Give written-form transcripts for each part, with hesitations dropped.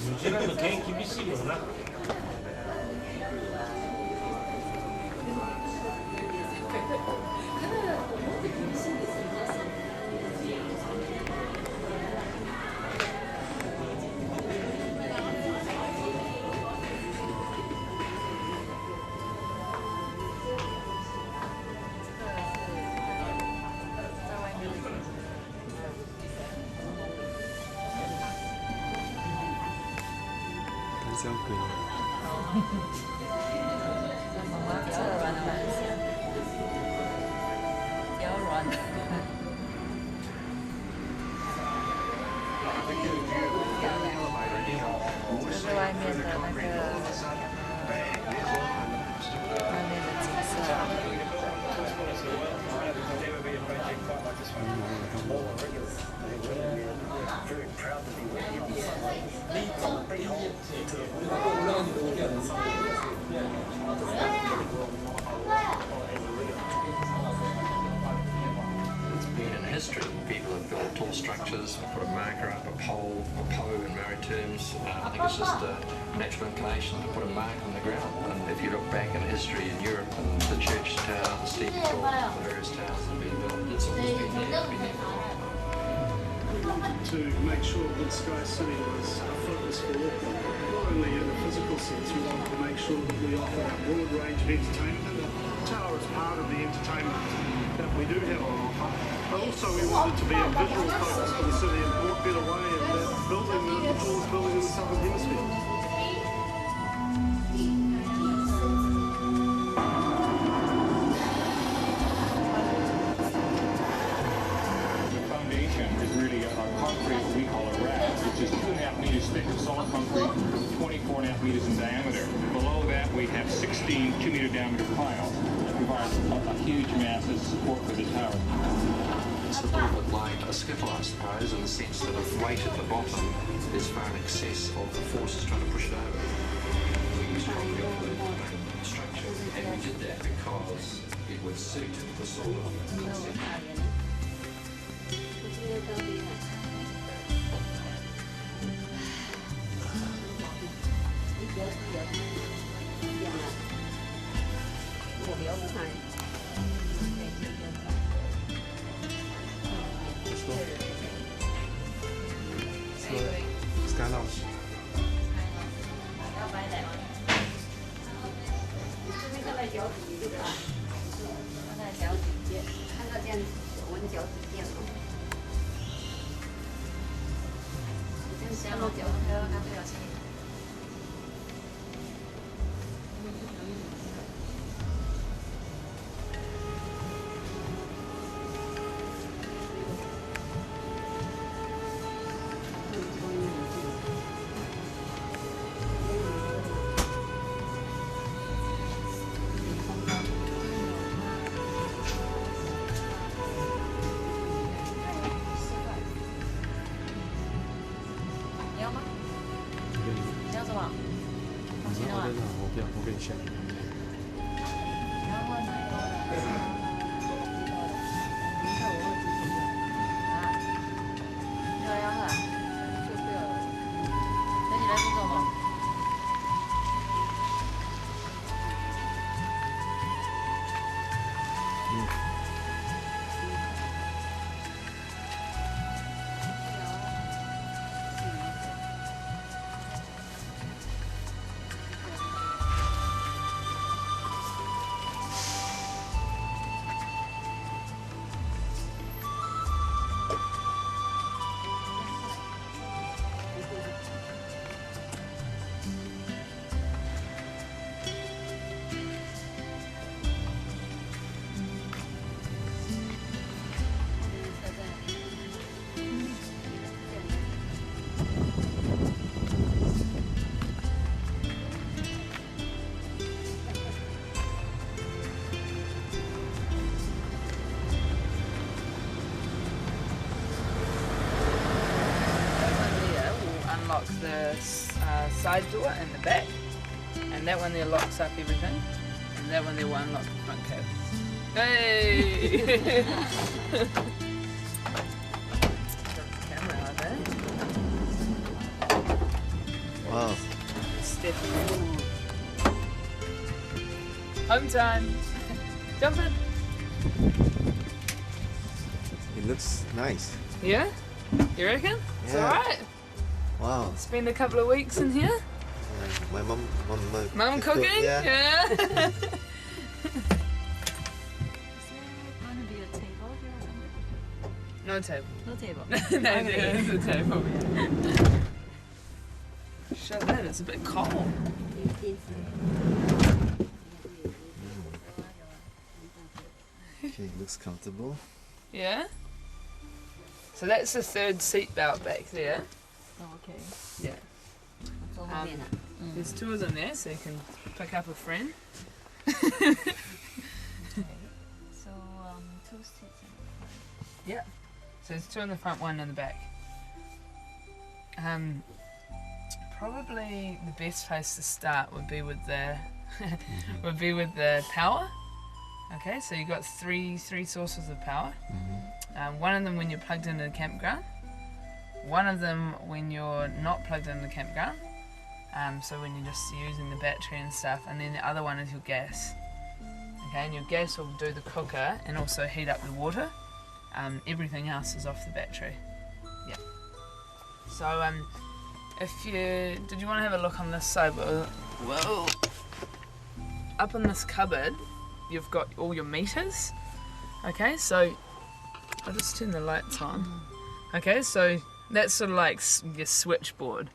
ニュージーランド県厳しいよな。这样可以。妈妈比较软的，比较软。这是外面的那个，外面的景色。History. People have built tall structures, put a marker up, a pole, a poe in married terms. I think it's just a natural inclination to put a mark on the ground. And if you look back in history in Europe and the church tower, the steeple, the various towers that have been built, it's always been there, been there for a long time. To make sure that Sky City was a focus for all, not only in a physical sense, we wanted to make sure that we offer a broad range of entertainment, and the tower is part of the entertainment that we do have on offer. But also we wanted to be a visual focus for the city and what better way of that building than the tallest building in the Southern Hemisphere. The foundation is really a concrete we call a wrap, which is 2.5 meters thick of solid concrete, 24.5 meters in diameter. Below that we have 16 2-meter diameter piles that provide a huge mass of support for the tower. It's a little bit like a skiffle, I suppose, in the sense that if weight at the bottom is far in excess of the forces trying to push it over. We used concrete for the structure, and we did that because it would suit the sort of concept. Sky Lounge。看到脚底垫，看到这样闻脚底垫哦。这样想到脚，还要看这条线。你要吗？你要什么？放心的吗？我不要，我给你选。你要换哪一个？要喝？就不要了。那你来这种吗？ unlock the side door and the back, and that one there locks up everything, and that one there will unlock the front cab. Hey! Camera out there. Wow. Step. Home time. Jump in. It looks nice. Yeah? You reckon? It's Yeah. alright. Wow. Spend a couple of weeks in here. My mom Mum cooking? Yeah. Yeah. Is there going to be a table here or something? No table. No table. No, there is a table. Shut that, it's a bit cold. Okay, looks comfortable. Yeah? So that's the third seat belt back there. Oh, okay. Yeah. 坐后面啊。 There's two of them there, so you can pick up a friend. Okay. So 2 seats in the front. Yeah. So there's two in the front, one in the back. Probably the best place to start would be with the power. Okay, so you've got three sources of power. One of them when you're plugged into the campground. One of them when you're not plugged into the campground. So when you're just using the battery and stuff, and then the other one is your gas. Okay, and your gas will do the cooker and also heat up the water. Everything else is off the battery. Yeah. So if you did you want to have a look on this side? Whoa. Up in this cupboard, you've got all your meters. Okay, so I'll just turn the lights on. Okay, so that's sort of like your switchboard.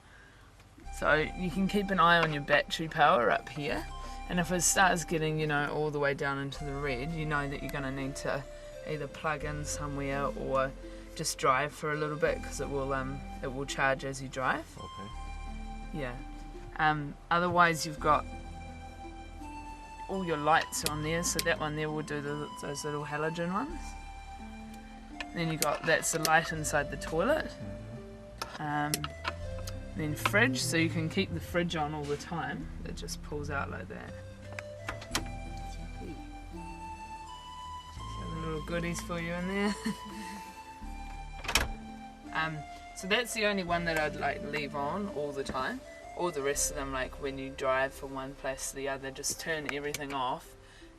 So you can keep an eye on your battery power up here, and if it starts getting, you know, all the way down into the red, you know that you're going to need to either plug in somewhere or just drive for a little bit, because it will charge as you drive. Okay. Yeah. Otherwise, you've got all your lights on there, so that one there will do those little halogen ones. Then you got that's the light inside the toilet. Then fridge, so you can keep the fridge on all the time. It just pulls out like that. So the little goodies for you in there. So that's the only one that I'd like leave on all the time. All the rest of them, like when you drive from one place to the other, just turn everything off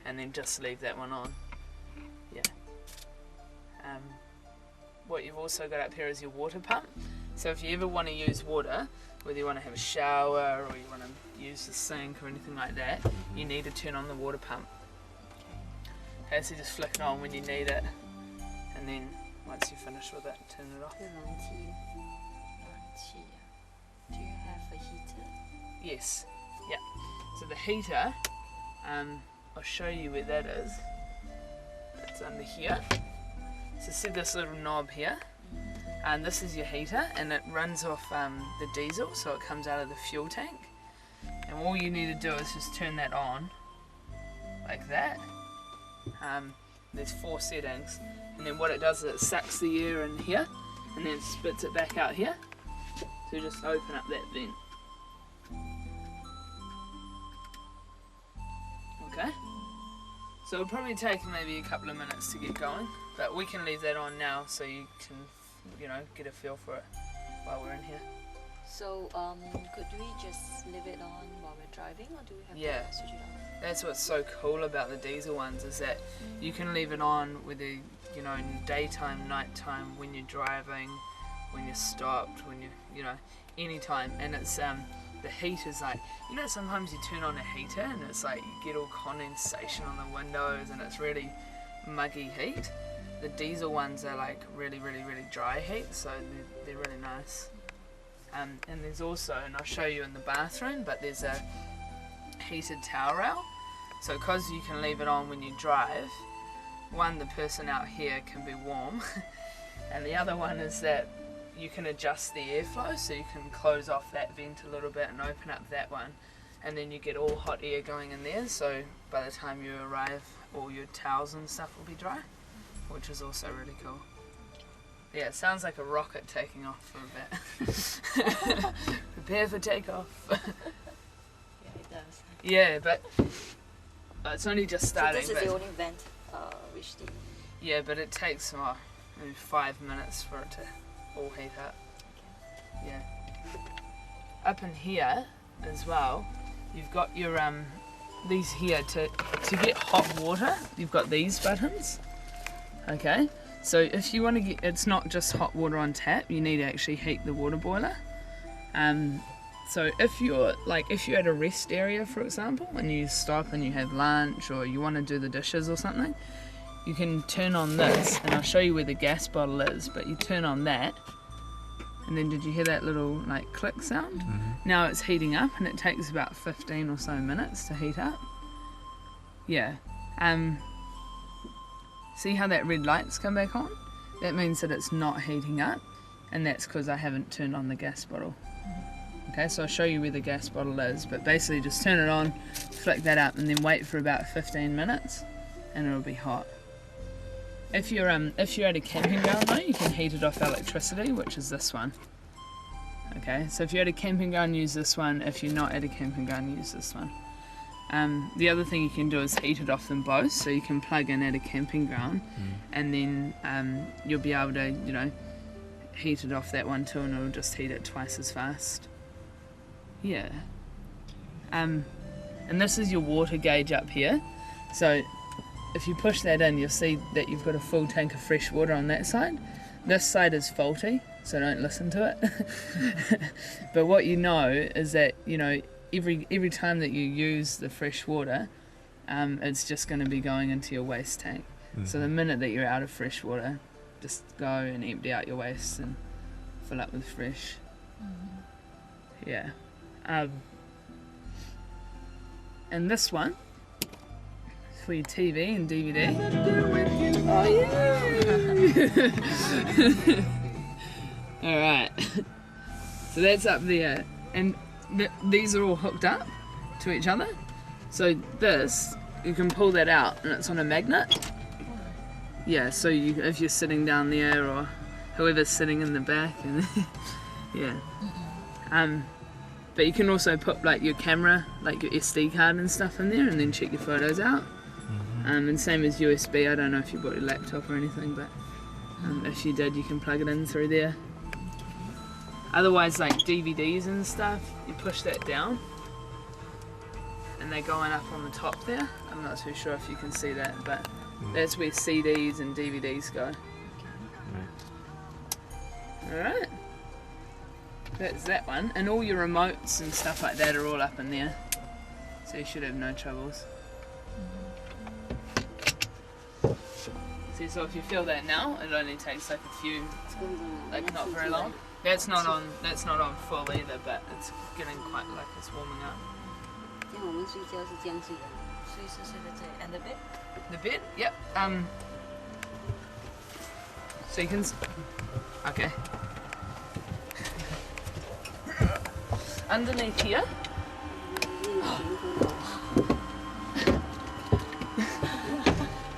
and then just leave that one on. Yeah. What you've also got up here is your water pump. So if you ever want to use water, whether you want to have a shower or you want to use the sink or anything like that, you need to turn on the water pump. Okay, so just flick it on when you need it, and then once you finish with it, turn it off. The 燃气. Do you have a heater? Yes. Yeah. So the heater, I'll show you where that is. It's under here. So see this little knob here? And this is your heater, and it runs off the diesel, so it comes out of the fuel tank. And all you need to do is just turn that on, like that. There's 4 settings, and then what it does is it sucks the air in here, and then spits it back out here. So just open up that vent. Okay? So it'll probably take maybe a couple of minutes to get going, but we can leave that on now so you can, you know, get a feel for it while we're in here. So could we just leave it on while we're driving, or do we have Yeah. to switch it off? That's what's so cool about the diesel ones, is that you can leave it on whether, you know, in daytime, nighttime, when you're driving, when you're stopped, when you know, anytime. And it's the heat is like, you know, sometimes you turn on a heater and it's like you get all condensation on the windows and it's really muggy heat. The diesel ones are like really dry heat, so they're really nice. And there's also, and I'll show you in the bathroom, but there's a heated towel rail. So because you can leave it on when you drive, one, the person out here can be warm, and the other one is that you can adjust the airflow, so you can close off that vent a little bit and open up that one, and then you get all hot air going in there, so by the time you arrive all your towels and stuff will be dry, which is also really cool. Yeah, it sounds like a rocket taking off for a bit. Prepare for takeoff. Yeah, it does. Yeah, but it's only just starting. So this is the only vent which the... Yeah, but it takes maybe 5 minutes for it to all heat up. Okay. Yeah. Up in here as well, you've got your these here to get hot water. You've got these buttons. Okay. So if you want to get, it's not just hot water on tap. You need to actually heat the water boiler. So if you're at a rest area, for example, and you stop and you have lunch or you want to do the dishes or something, you can turn on this, and I'll show you where the gas bottle is, but you turn on that, and then did you hear that little like click sound? Mm-hmm. Now it's heating up, and it takes about 15 or so minutes to heat up. Yeah. See how that red light's come back on? That means that it's not heating up, and that's because I haven't turned on the gas bottle. Okay, so I'll show you where the gas bottle is, but basically just turn it on, flick that up, and then wait for about 15 minutes, and it'll be hot. If you're at a camping ground though, you can heat it off electricity, which is this one. Okay, so if you're at a camping ground, use this one. If you're not at a camping ground, use this one. The other thing you can do is heat it off them both, so you can plug in at a camping ground, and then you'll be able to, you know, heat it off that one too, and it'll just heat it twice as fast. Yeah. And this is your water gauge up here. So if you push that in, you'll see that you've got a full tank of fresh water on that side. This side is faulty, so don't listen to it. But what you know is that, you know, every time that you use the fresh water, it's just going to be going into your waste tank. Mm-hmm. So the minute that you're out of fresh water, just go and empty out your waste and fill up with fresh. Mm-hmm. Yeah. And this one for your TV and DVD. Oh yeah! Alright. So that's up there. And these are all hooked up to each other. So this, you can pull that out and it's on a magnet. Yeah, so if you're sitting down there or whoever's sitting in the back, and yeah. But you can also put like your camera, like your SD card and stuff in there, and then check your photos out. And same as USB. I don't know if you bought your laptop or anything, but if you did, you can plug it in through there. Otherwise, like DVDs and stuff, you push that down, and they're going up on the top there. I'm not too sure if you can see that, but that's where CDs and DVDs go. Alright. That's that one, and all your remotes and stuff like that are all up in there, so you should have no troubles. See, so if you feel that now, it only takes like a few, like not very long. That's not on full either, but it's getting quite like it's warming up. And the bed? The bed? Yep. So you can. Okay. Underneath here.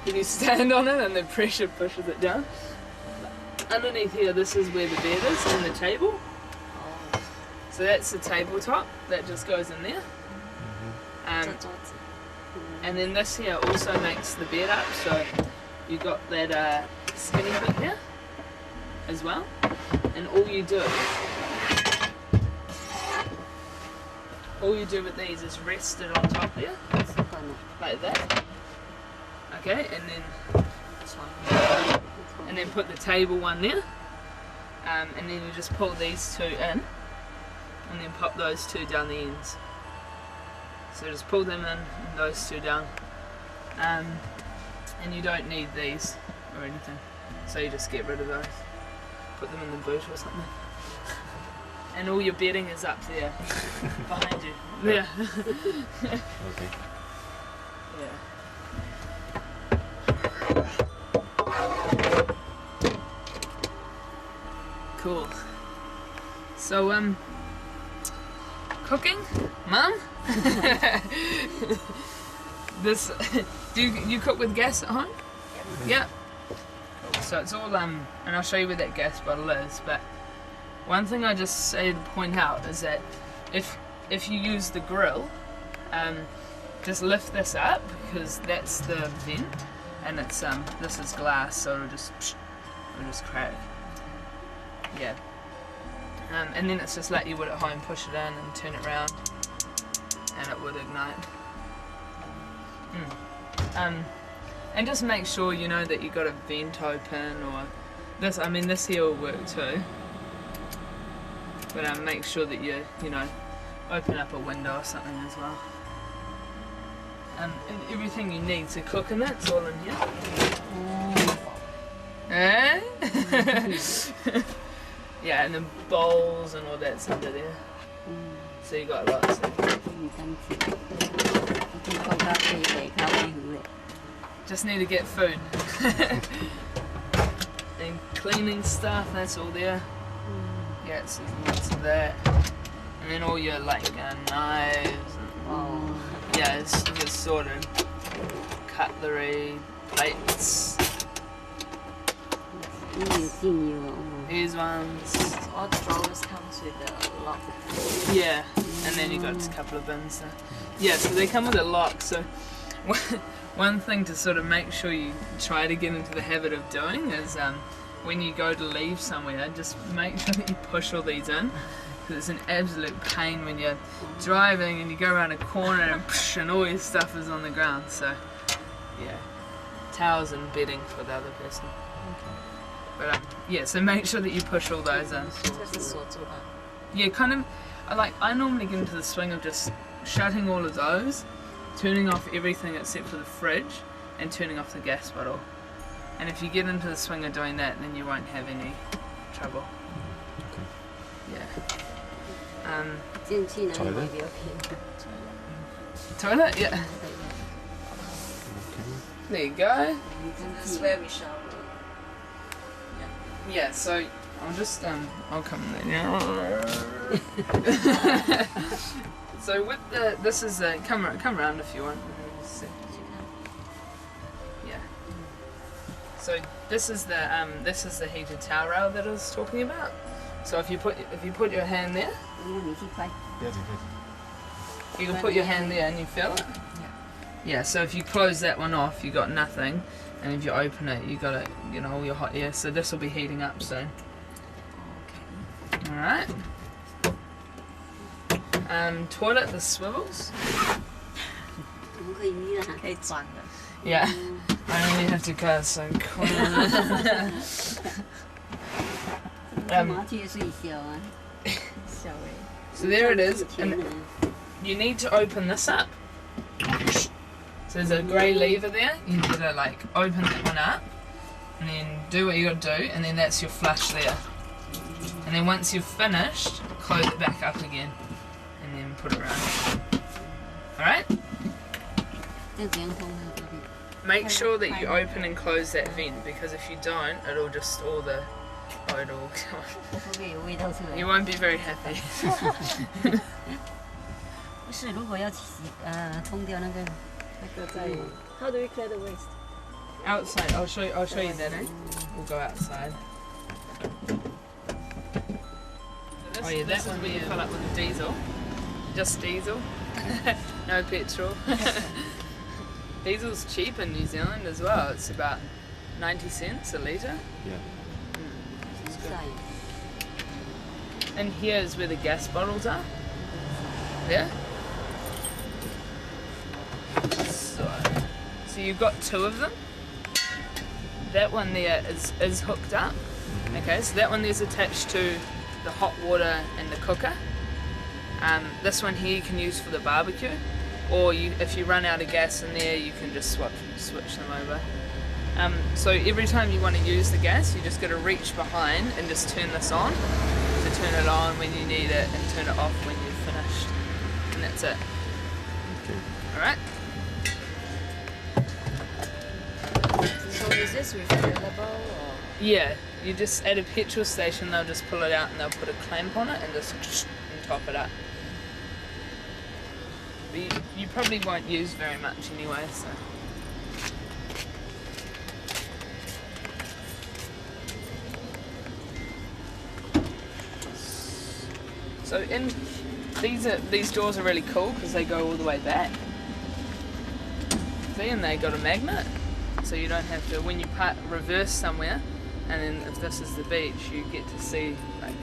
You stand on it and the pressure pushes it down. Underneath here, this is where the bed is and the table. So that's the tabletop that just goes in there. And then this here also makes the bed up, so you got that skinny bit here as well. And all you do with these is rest it on top there, like that. Okay, and then put the table one there, and then you just pull these two in, and then pop those two down the ends. So just pull them in and those two down, and you don't need these or anything, so you just get rid of those, put them in the boot or something. And all your bedding is up there, behind you. Yeah. Okay. Yeah. Cool. So, cooking, Mum? Do you cook with gas at home? Yeah. so it's all and I'll show you where that gas bottle is. But one thing I just say to point out is that if you use the grill, just lift this up because that's the vent, and it's this is glass, so it'll just crack. Yeah. And then it's just like you would at home, push it in and turn it around, and it would ignite. And just make sure you know that you got a vent open, or this. I mean, this here will work too. But make sure that you know, open up a window or something as well. And everything you need to cook in it's all in here. Eh? Yeah, and the bowls and all that's under there. So you got lots there. Just need to get food. And cleaning stuff, that's all there. Yeah, so there's lots of that. And then all your like knives and yeah, it's just sort of cutlery, plates. These ones. All the drawers comes with a lock. Yeah, and then you got a couple of bins there. Yeah, so they come with a lock. So one thing to sort of make sure you try to get into the habit of doing is when you go to leave somewhere, just make sure that you push all these in, because it's an absolute pain when you're driving and you go around a corner and all your stuff is on the ground. So yeah, towels and bedding for the other person. But yeah, so make sure that you push all those in. Yeah, kind of. I normally get into the swing of just shutting all of those, turning off everything except for the fridge, and turning off the gas bottle. And if you get into the swing of doing that, then you won't have any trouble. Yeah. Toilet? Yeah. There you go. That's where we shower. Yeah, so I'll just I'll come there. So with this is come around if you want. Yeah. So this is the heated towel rail that I was talking about. So if you put your hand there, you can put your hand there and you feel it. Yeah. So if you close that one off, you got nothing. And if you open it, you got it, you know, all your hot air. So this will be heating up soon. Okay. All right. Toilet, the swivels. Yeah. I only have to go so quick. So there it is, and you need to open this up. So there's a grey lever there, you need to like open that one up and then do what you got to do, and then that's your flush there. And then once you've finished, close it back up again and then put it around. Alright? Make sure that you open and close that vent, because if you don't, it'll just all the oil will come. You won't be very happy. How do we clear the waste? Outside, I'll show you that, eh? We'll go outside. Oh yeah, that one where you fill up with the diesel. Just diesel. No petrol. Diesel's cheap in New Zealand as well. It's about 90 cents a litre. Yeah. And here is where the gas bottles are. Yeah? So you've got two of them. That one there is hooked up. Okay, so that one there's attached to the hot water and the cooker. This one here you can use for the barbecue, or if you run out of gas in there, you can just switch them over. So every time you want to use the gas, you just got to reach behind and just turn this on. So turn it on when you need it and turn it off when you've finished. And that's it. Okay. Alright? So is this refillable or? Yeah, you just at a petrol station they'll just pull it out and they'll put a clamp on it and just and top it up. But you probably won't use very much anyway, so. So these doors are really cool because they go all the way back. See, and they got a magnet, so you don't have to, when you reverse somewhere, and then if this is the beach, you get to see like